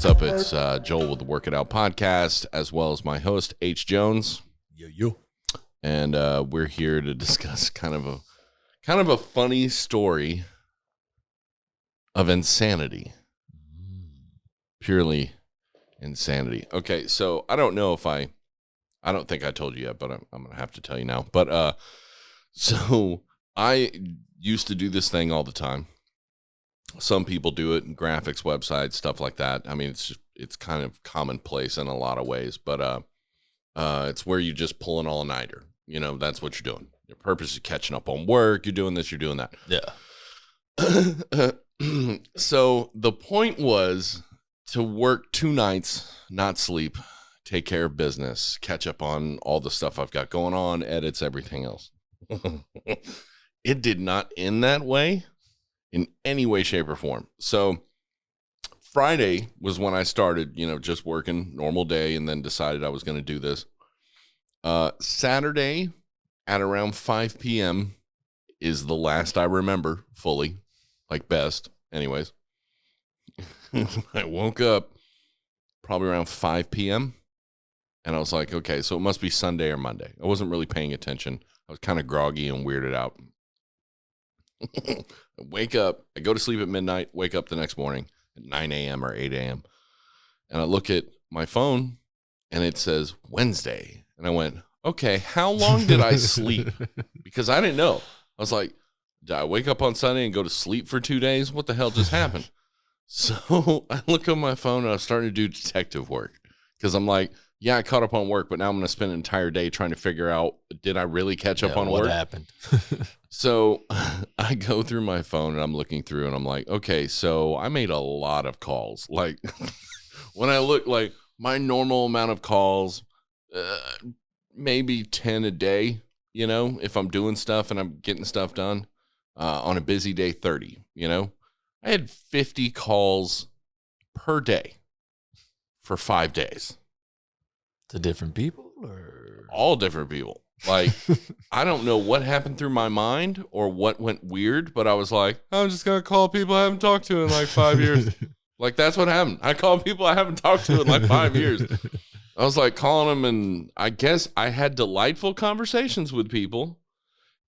What's up? It's Joel with the Work It Out podcast, as well as my host, Aich Jones. Yo. And we're here to discuss kind of a funny story of insanity. Purely insanity. Okay, so I don't know if I don't think I told you yet, but I'm going to have to tell you now. But so I used to do this thing all the time. Some people do it in graphics, websites, stuff like that. I mean, it's kind of commonplace in a lot of ways, but it's where you just pull an all-nighter. You know, that's what you're doing. Your purpose is catching up on work. You're doing this, you're doing that. Yeah. So the point was to work 2 nights, not sleep, take care of business, catch up on all the stuff I've got going on, edits, everything else. It did not end that way in any way, shape, or form. So Friday was when I started, just working normal day, and then decided I was going to do this. Saturday at around 5 p.m. is the last I remember fully, like best anyways. I woke up probably around 5 p.m. and I was like, okay, so it must be Sunday or Monday. I wasn't really paying attention. I was kind of groggy and weirded out. I wake up, I go to sleep at midnight, wake up the next morning at 9 a.m. or 8 a.m. And I look at my phone and it says Wednesday. And I went, okay, how long did I sleep? Because I didn't know. I was like, did I wake up on Sunday and go to sleep for 2 days? What the hell just happened? So I look on my phone and I'm starting to do detective work because I'm like, yeah, I caught up on work, but now I'm going to spend an entire day trying to figure out, did I really catch up on work? What happened? So I go through my phone and I'm looking through and I'm like, okay, so I made a lot of calls. Like when I look, like my normal amount of calls, maybe 10 a day, if I'm doing stuff and I'm getting stuff done. On a busy day, 30, I had 50 calls per day for 5 days. To different people or all different people. Like, I don't know what happened through my mind or what went weird, but I was like, I'm just going to call people I haven't talked to in like 5 years. Like, that's what happened. I called people I haven't talked to in like 5 years. I was like calling them, and I guess I had delightful conversations with people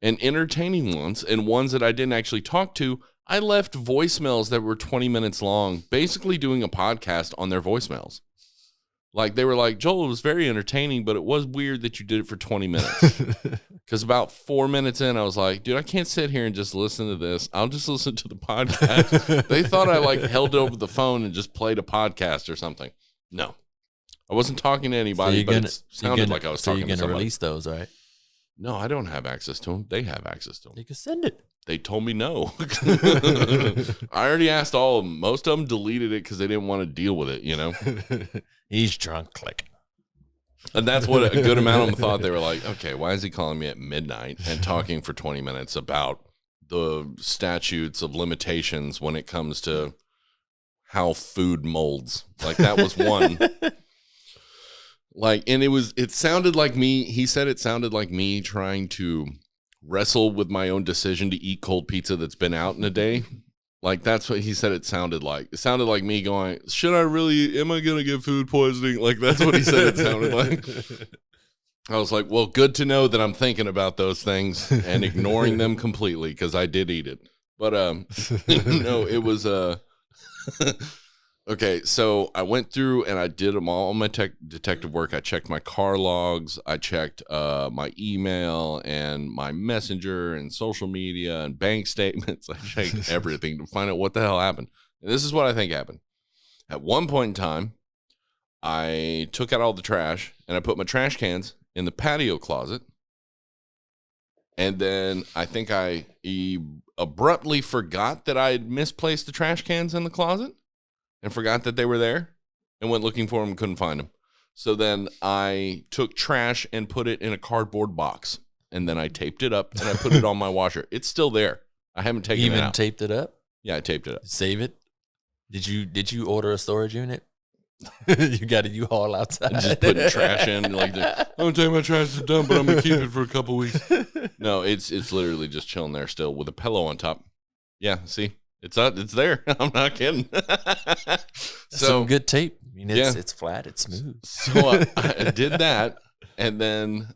and entertaining ones, and ones that I didn't actually talk to. I left voicemails that were 20 minutes long, basically doing a podcast on their voicemails. Like, they were like, Joel, it was very entertaining, but it was weird that you did it for 20 minutes. Because about 4 minutes in, I was like, dude, I can't sit here and just listen to this. I'll just listen to the podcast. They thought I held over the phone and just played a podcast or something. No, I wasn't talking to anybody, but it sounded like I was talking to somebody. So you're going to release those, right? No, I don't have access to them. They have access to them. You can send it. They told me no. I already asked all of them. Most of them deleted it because they didn't want to deal with it, He's drunk, click. And that's what a good amount of them thought. They were like, okay, why is he calling me at midnight and talking for 20 minutes about the statutes of limitations when it comes to how food molds? Like, that was one. Like, and it sounded like me. He said it sounded like me trying to wrestle with my own decision to eat cold pizza that's been out in a day. Like, that's what he said it sounded like. It sounded like me going, am I going to get food poisoning? Like, that's what he said it sounded like. I was like, well, good to know that I'm thinking about those things and ignoring them completely, because I did eat it. But, no, it was, okay, so I went through and I did all my detective work. I checked my car logs. I checked my email and my messenger and social media and bank statements. I checked everything to find out what the hell happened. And this is what I think happened. At one point in time, I took out all the trash and I put my trash cans in the patio closet. And then I think I abruptly forgot that I had misplaced the trash cans in the closet. And forgot that they were there and went looking for them and couldn't find them. So then I took trash and put it in a cardboard box. And then I taped it up and I put it on my washer. It's still there. I haven't taken it out. You even taped it up? Yeah, I taped it up. Save it? Did you order a storage unit? You got a U-Haul outside. Just putting trash in. Like, I'm going to take my trash to the dump, but I'm going to keep it for a couple weeks. No, it's literally just chilling there still with a pillow on top. Yeah, see? It's there. I'm not kidding. So some good tape. I mean, it's flat, it's smooth. So I did that, and then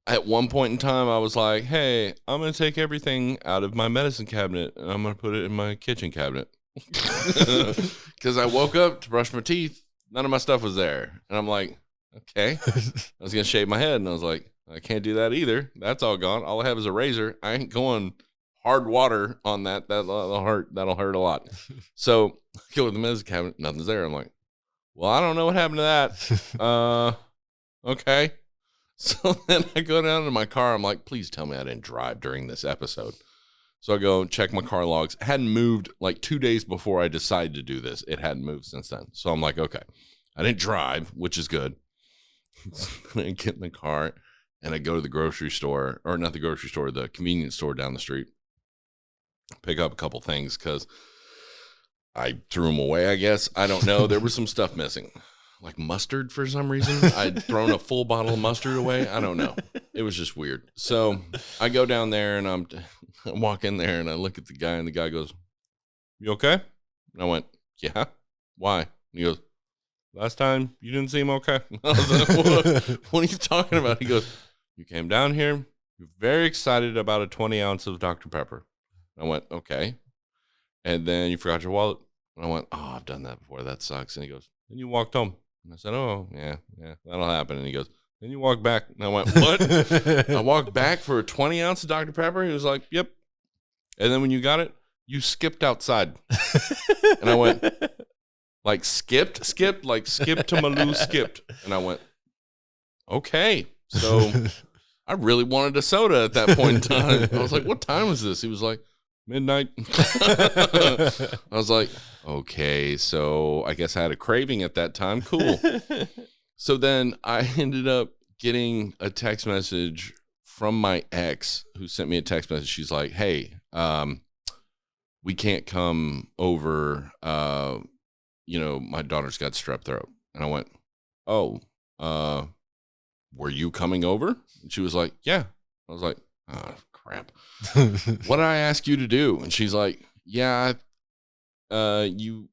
at one point in time, I was like, "Hey, I'm gonna take everything out of my medicine cabinet and I'm gonna put it in my kitchen cabinet." Because I woke up to brush my teeth, none of my stuff was there, and I'm like, "Okay." I was gonna shave my head, and I was like, "I can't do that either. That's all gone. All I have is a razor. I ain't going hard water on that. That'll hurt. That'll hurt a lot." So I go to the medicine cabinet, nothing's there. I'm like, "Well, I don't know what happened to that." Okay. So then I go down to my car. I'm like, "Please tell me I didn't drive during this episode." So I go and check my car logs. It hadn't moved like 2 days before I decided to do this. It hadn't moved since then. So I'm like, okay, I didn't drive, which is good. I get in the car and I go to the grocery store, or not the grocery store, the convenience store down the street. Pick up a couple things because I threw them away, I guess. I don't know. There was some stuff missing. Like mustard for some reason. I'd thrown a full bottle of mustard away. I don't know. It was just weird. So I go down there and I walk in there and I look at the guy, and the guy goes, "You okay?" And I went, "Yeah." "Why?" And he goes, "Last time you didn't seem okay." I was like, what are you talking about? He goes, "You came down here. You're very excited about a 20 ounce of Dr. Pepper." I went, "Okay." "And then you forgot your wallet." And I went, "Oh, I've done that before. That sucks." And he goes, "Then you walked home." And I said, "Oh, yeah, that'll happen." And he goes, "Then you walk back." And I went, "What?" I walked back for a 20 ounce of Dr. Pepper. He was like, "Yep." "And then when you got it, you skipped outside." And I went, like skipped, like skip to Malou skipped. And I went, okay. So I really wanted a soda at that point in time. I was like, "What time was this?" He was like, "Midnight." I was like, okay, so I guess I had a craving at that time. Cool. So then I ended up getting a text message from my ex, who sent me a text message. She's like, "Hey, we can't come over. My daughter's got strep throat." And I went, "Oh, were you coming over?" And she was like, "Yeah." I was like, "Oh, crap. What did I ask you to do?" And she's like, "Yeah, do you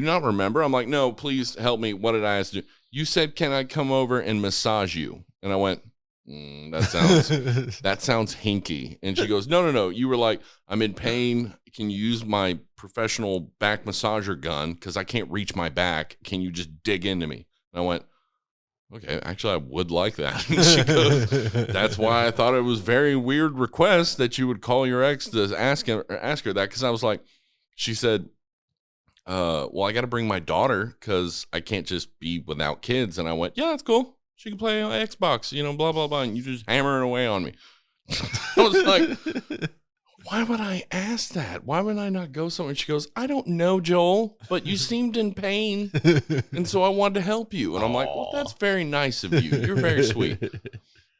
not remember?" I'm like, "No, please help me. What did I ask to do?" "You said, can I come over and massage you?" And I went, that sounds hinky. And she goes, No. You were like, "I'm in pain. Can you use my professional back massager gun? Because I can't reach my back. Can you just dig into me?" And I went, "Okay, actually, I would like that." And she goes, "That's why I thought it was very weird request that you would call your ex to ask her that." Because I was like, she said, "Well, I got to bring my daughter because I can't just be without kids." And I went, "Yeah, that's cool. She can play on Xbox, blah, blah, blah." And you just hammering away on me. I was like, why would I ask that? Why would I not go somewhere? She goes, "I don't know, Joel, but you seemed in pain, and so I wanted to help you." And I'm like, "Well, that's very nice of you. You're very sweet."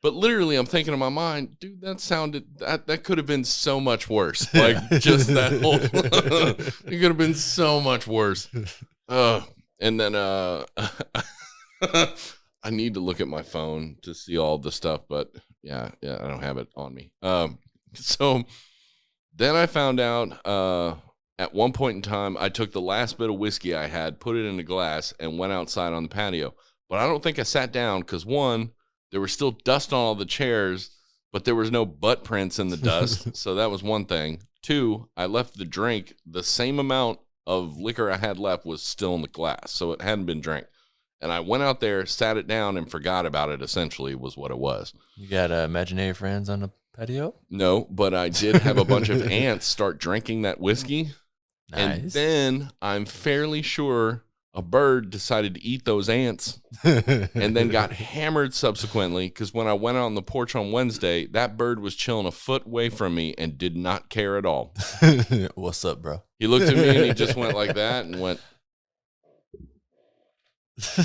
But literally, I'm thinking in my mind, dude, that could have been so much worse. Like, just that whole, it could have been so much worse. And then I need to look at my phone to see all the stuff, but yeah, I don't have it on me. So then I found out at one point in time, I took the last bit of whiskey I had, put it in a glass, and went outside on the patio. But I don't think I sat down because, one, there was still dust on all the chairs, but there was no butt prints in the dust. So that was one thing. Two, I left the drink. The same amount of liquor I had left was still in the glass, so it hadn't been drank. And I went out there, sat it down, and forgot about it, essentially, was what it was. You got imaginary friends on the patio? No, but I did have a bunch of ants start drinking that whiskey. Nice. And then I'm fairly sure a bird decided to eat those ants and then got hammered subsequently, because when I went out on the porch on Wednesday, that bird was chilling a foot away from me and did not care at all. "What's up, bro?" He looked at me and he just went like that and went.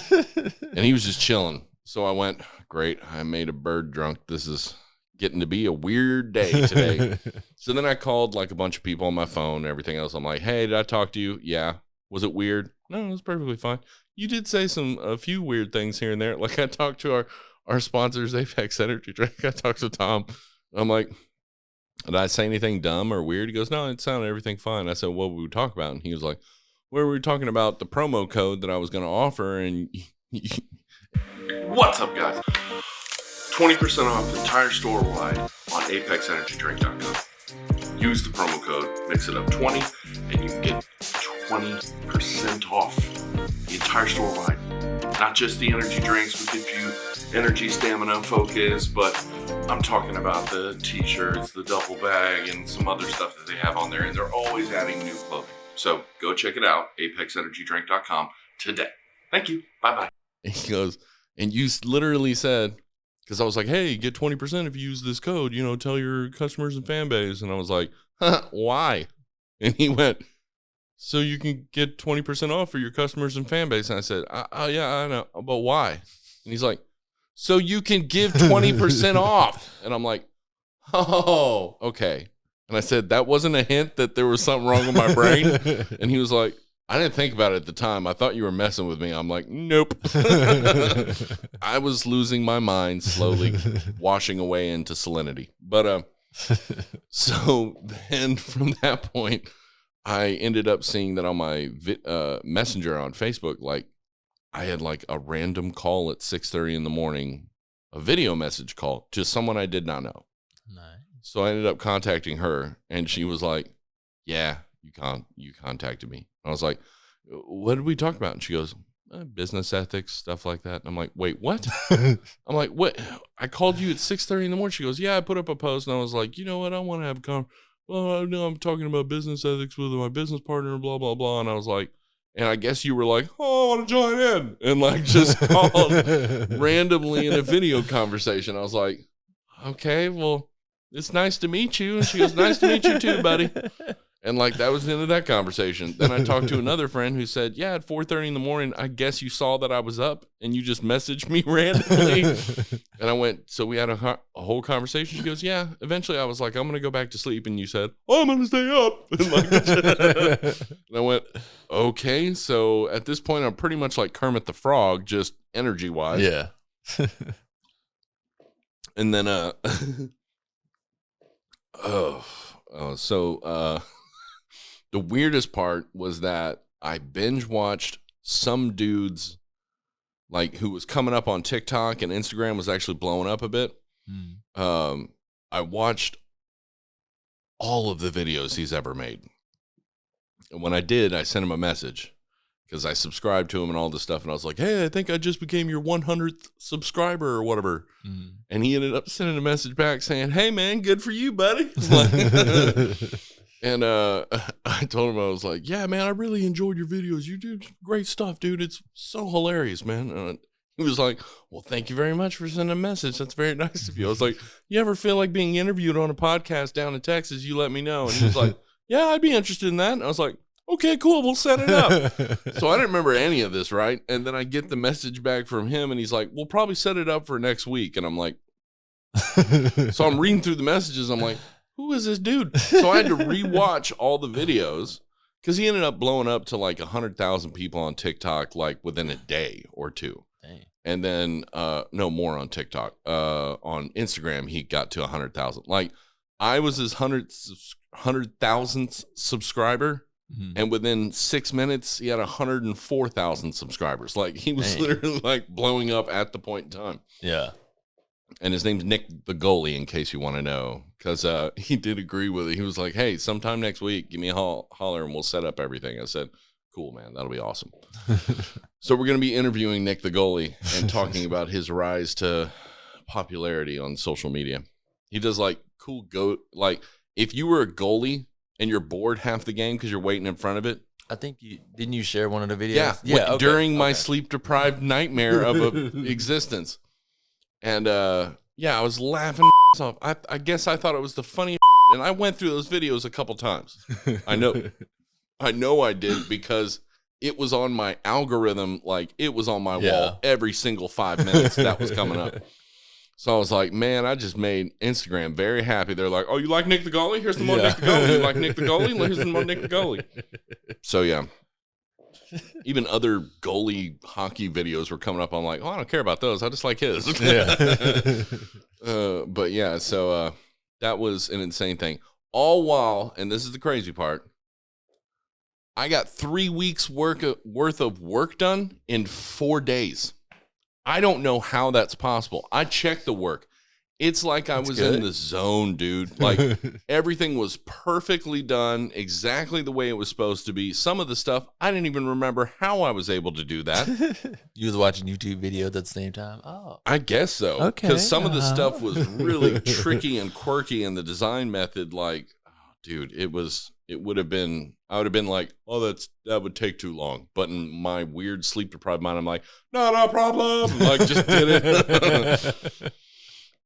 And he was just chilling. So I went, great, I made a bird drunk. This is getting to be a weird day today. So then I called like a bunch of people on my phone and everything else. I'm like, "Hey, did I talk to you?" "Yeah." "Was it weird?" "No, it was perfectly fine. You did say a few weird things here and there." Like, I talked to our sponsors, Apex Energy Drink. I talked to Tom. I'm like, Did I say anything dumb or weird? He goes, no, it sounded everything fine. I said, what would we talk about? And he was like, where were we talking about the promo code that I was going to offer? And what's up, guys? 20% off the entire store wide on apexenergydrink.com. Use the promo code MixItUp20 and you can get 20% off the entire store wide. Not just the energy drinks, we give you energy, stamina, focus, but I'm talking about the t-shirts, the duffel bag, and some other stuff that they have on there, and they're always adding new clothing. So go check it out, apexenergydrink.com today. Thank you. Bye-bye. He goes, and you literally said, because I was like, hey, get 20% if you use this code, you know, tell your customers and fan base. And I was like, why? And he went, so you can get 20% off for your customers and fan base. And I said, yeah, I know, but why? And he's like, so you can give 20% off. And I'm like, oh, okay. And I said, that wasn't a hint that there was something wrong with my brain. And he was like, I didn't think about it at the time. I thought you were messing with me. I'm like, nope. I was losing my mind, slowly washing away into salinity. But so then from that point, I ended up seeing that on my messenger on Facebook, like I had like a random call at 6:30 in the morning, a video message call to someone I did not know. Nice. So I ended up contacting her, and she was like, yeah, you contacted me. I was like, what did we talk about? And she goes, business ethics, stuff like that. And I'm like, wait, what? I'm like, what? I called you at 6:30 in the morning. She goes, yeah, I put up a post. And I was like, you know what? I want to have a conversation. Well, I know I'm talking about business ethics with my business partner, blah, blah, blah. And I was like, and I guess you were like, oh, I want to join in. And like just called randomly in a video conversation. I was like, okay, well, it's nice to meet you. And she goes, nice to meet you too, buddy. And like that was the end of that conversation. Then I talked to another friend who said, yeah, at 4:30 in the morning, I guess you saw that I was up and you just messaged me randomly. And I went, so we had a whole conversation. She goes, yeah. Eventually I was like, I'm going to go back to sleep. And you said, oh, I'm going to stay up. And, like, and I went, okay. So at this point, I'm pretty much like Kermit the Frog, just energy wise. Yeah. And then, the weirdest part was that I binge watched some dudes like who was coming up on TikTok and Instagram was actually blowing up a bit. I watched all of the videos he's ever made. And when I did, I sent him a message because I subscribed to him and all this stuff. And I was like, hey, I think I just became your 100th subscriber or whatever. And he ended up sending a message back saying, hey, man, good for you, buddy. And I told him, I was like, yeah, man, I really enjoyed your videos. You do great stuff, dude. It's so hilarious, man. He was like, well, thank you very much for sending a message. That's very nice of you. I was like, you ever feel like being interviewed on a podcast down in Texas? You let me know. And he was like, yeah, I'd be interested in that. And I was like, okay, cool. We'll set it up. So I didn't remember any of this, right? And then I get the message back from him, and he's like, we'll probably set it up for next week. And I'm like, so I'm reading through the messages. I'm like, who is this dude? So I had to rewatch all the videos because he ended up blowing up to like 100,000 people on TikTok, like within a day or two. Dang. And then, no more on TikTok. On Instagram, he got to 100,000. Like I was his 100,000th subscriber. And within 6 minutes, he had 104,000 subscribers. Like he was literally like blowing up at the point in time. Yeah. And his name's Nick the Goalie, in case you want to know, because he did agree with it. He was like, hey, sometime next week, give me a holler and we'll set up everything. I said, cool, man. That'll be awesome. So we're going to be interviewing Nick the Goalie and talking about his rise to popularity on social media. He does like cool like if you were a goalie and you're bored half the game because you're waiting in front of it. I think didn't you share one of the videos? Yeah. Okay, during my sleep-deprived nightmare of existence. And, yeah, I was laughing off. I guess I thought it was the funniest, and I went through those videos a couple times. I know I did because it was on my algorithm, like it was on my wall every single 5 minutes that was coming up. So I was like, man, I just made Instagram very happy. They're like, oh, you like Nick the Goalie? Here's some more Nick the Goalie. You like Nick the Goalie? Here's some more Nick the Goalie. So, yeah. Even other goalie hockey videos were coming up. I'm like, oh, I don't care about those. I just like his. But yeah, so That was an insane thing. All while, and this is the crazy part, I got 3 weeks worth of work done in 4 days. I don't know how that's possible. I checked the work. It's like I was in the zone, dude. Like everything was perfectly done, exactly the way it was supposed to be. Some of the stuff, I didn't even remember how I was able to do that. You was watching YouTube videos at the same time? Oh. I guess so. Okay. Because some of the stuff was really tricky and quirky, and the design method, like, oh, dude, I would have been like, oh, that would take too long. But in my weird sleep deprived mind, I'm like, no problem. Like, just did it.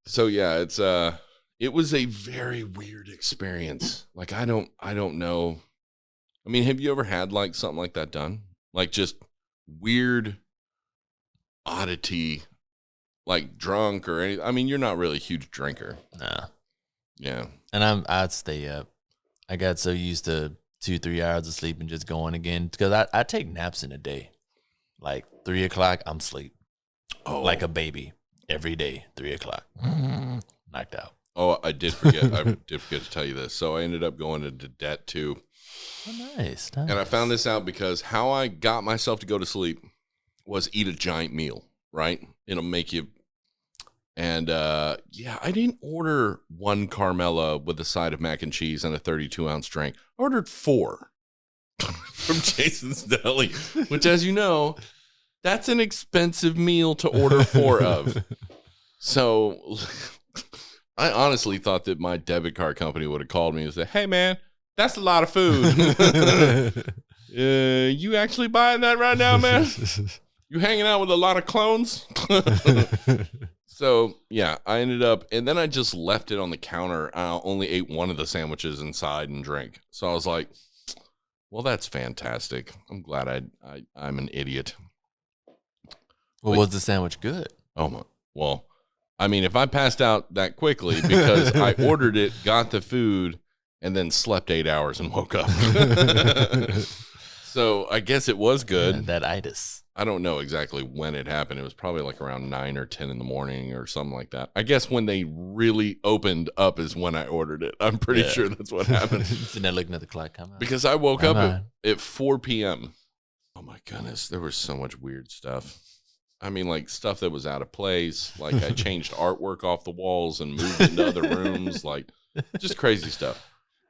So yeah, it was a very weird experience. Like, I don't know. I mean, have you ever had like something like that done? Like just weird oddity, like drunk or anything. I mean, you're not really a huge drinker. Nah. Yeah. And I'd stay up. I got so used to 2-3 hours of sleep and just going again because I take naps in a day. Like 3 o'clock, I'm asleep. Oh, like a baby. Every day, 3 o'clock. Knocked out. Oh, I did forget. I did forget to tell you this. So I ended up going into debt too. Oh, nice. And I found this out because how I got myself to go to sleep was eat a giant meal, right? It'll make you. And yeah, I didn't order one Carmela with a side of mac and cheese and a 32-ounce drink. I ordered 4 from Jason's Deli, which, as you know, that's an expensive meal to order 4 of. So I honestly thought that my debit card company would have called me and said, hey, man, that's a lot of food. You actually buying that right now, man? You hanging out with a lot of clones? So, yeah, I ended up, and then I just left it on the counter. I only ate one of the sandwiches inside and drank. So I was like, well, that's fantastic. I'm glad I'm an idiot. Well, was the sandwich good? Oh, my. Well, I mean, if I passed out that quickly because I ordered it, got the food, and then slept 8 hours and woke up. So I guess it was good. Yeah, that itis. I don't know exactly when it happened. It was probably like around 9 or 10 in the morning or something like that. I guess when they really opened up is when I ordered it. I'm pretty sure that's what happened. Sitting there looking at the clock come out. Because I woke up at 4 p.m. Oh, my goodness. There was so much weird stuff. I mean, like stuff that was out of place. Like I changed artwork off the walls and moved into other rooms. Like just crazy stuff.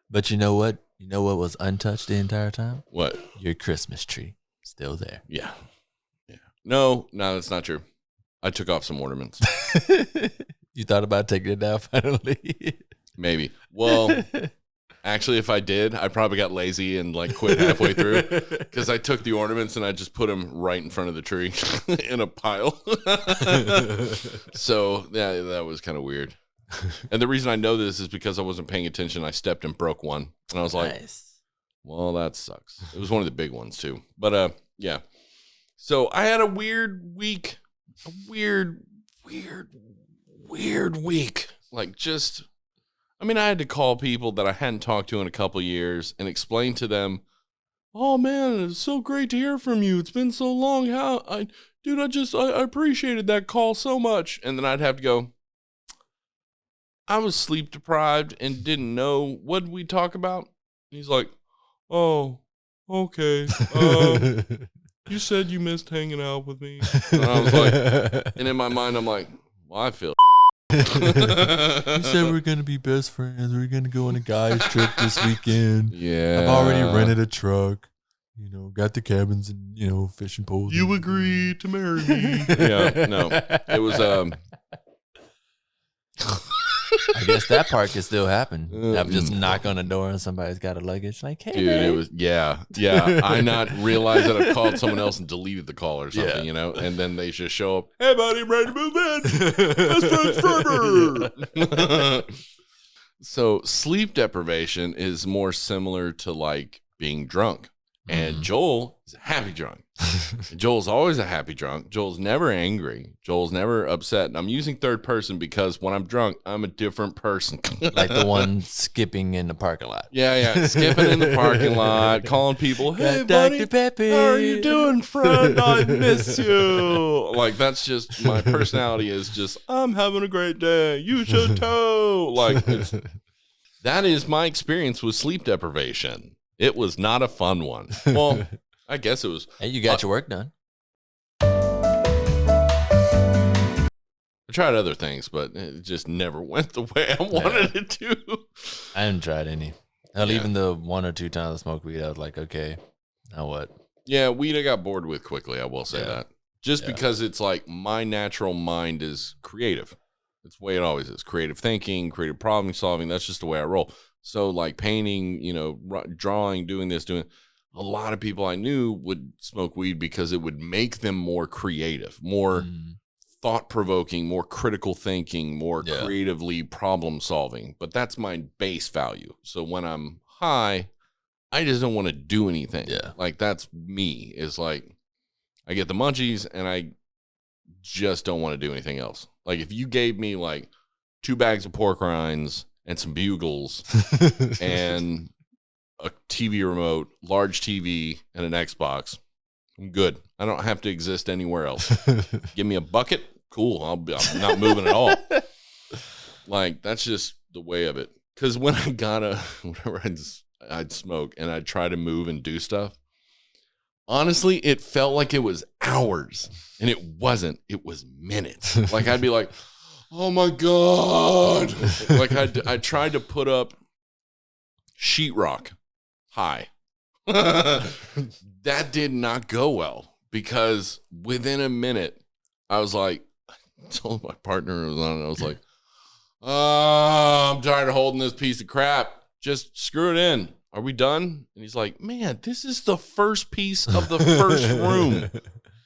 But you know what? You know what was untouched the entire time? What? Your Christmas tree. Still there. Yeah. Yeah. No, that's not true. I took off some ornaments. You thought about taking it down finally? Maybe. Well, actually, if I did, I probably got lazy and like quit halfway through because I took the ornaments and I just put them right in front of the tree in a pile. So yeah, that was kind of weird. And the reason I know this is because I wasn't paying attention. I stepped and broke one, and I was like, well, that sucks. It was one of the big ones too. But yeah. So I had a weird week, a weird week. Like just, I mean, I had to call people that I hadn't talked to in a couple of years and explain to them, oh man, it's so great to hear from you. It's been so long. I appreciated that call so much. And then I'd have to go, I was sleep deprived and didn't know what we talk about. He's like, oh, okay. You said you missed hanging out with me. And I was like, and in my mind, I'm like, well, I feel. You said we're going to be best friends. We're going to go on a guy's trip this weekend. Yeah. I've already rented a truck. You know, got the cabins and, you know, fishing poles. You agreed to marry me. Yeah, no. It was, I guess that part could still happen. I'm just knock on the door and somebody's got a luggage. Like, hey, dude, man. it was, yeah. I not realized that I called someone else and deleted the call or something, you know, and then they just show up. Hey, buddy, I'm ready to move in. Best friends forever. So sleep deprivation is more similar to like being drunk. And Joel is a happy drunk. Joel's always a happy drunk. Joel's never angry. Joel's never upset. And I'm using third person because when I'm drunk, I'm a different person. Like the one skipping in the parking lot. Yeah. Skipping in the parking lot, calling people, hey, buddy, how are you doing, friend? I miss you. Like, that's just, my personality is just, I'm having a great day. You should too. Like, that is my experience with sleep deprivation. It was not a fun one. Well, I guess it was. Hey, you got your work done. I tried other things, but it just never went the way I wanted it to. I haven't tried any. Hell, even the 1 or 2 times I smoked weed, I was like, okay, now what? Yeah, weed I got bored with quickly, I will say that. Just because it's like my natural mind is creative. It's the way it always is. Creative thinking, creative problem solving. That's just the way I roll. So like painting, drawing, doing this, doing a lot of people I knew would smoke weed because it would make them more creative, more thought-provoking, more critical thinking, more creatively problem-solving. But that's my base value. So when I'm high, I just don't want to do anything. Yeah. Like, that's me. Is like, I get the munchies, and I just don't want to do anything else. Like, if you gave me, like, 2 bags of pork rinds and some bugles and a TV remote, large TV, and an Xbox, I'm good. I don't have to exist anywhere else. Give me a bucket, cool. I'm not moving at all. Like, that's just the way of it. Because when I got whenever I'd smoke and I'd try to move and do stuff, honestly, it felt like it was hours. And it wasn't. It was minutes. Like, I'd be like, oh, my God. Like, I tried to put up sheetrock high. That did not go well because within a minute, I was like, I told my partner who was on it, I was like, oh, I'm tired of holding this piece of crap. Just screw it in. Are we done? And he's like, man, this is the first piece of the first room.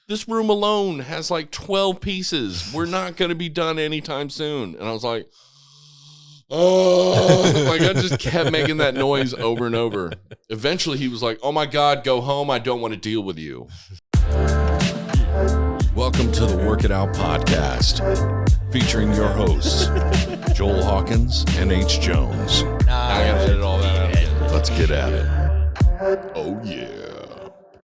This room alone has like 12 pieces. We're not going to be done anytime soon. And I was like, oh, like I just kept making that noise over and over. Eventually he was like, oh my God, go home. I don't want to deal with you. Welcome to the Work It Out podcast, featuring your hosts, Joel Hawkins and Aich Jones. I gotta edit all that out again. Let's get at it. Oh yeah.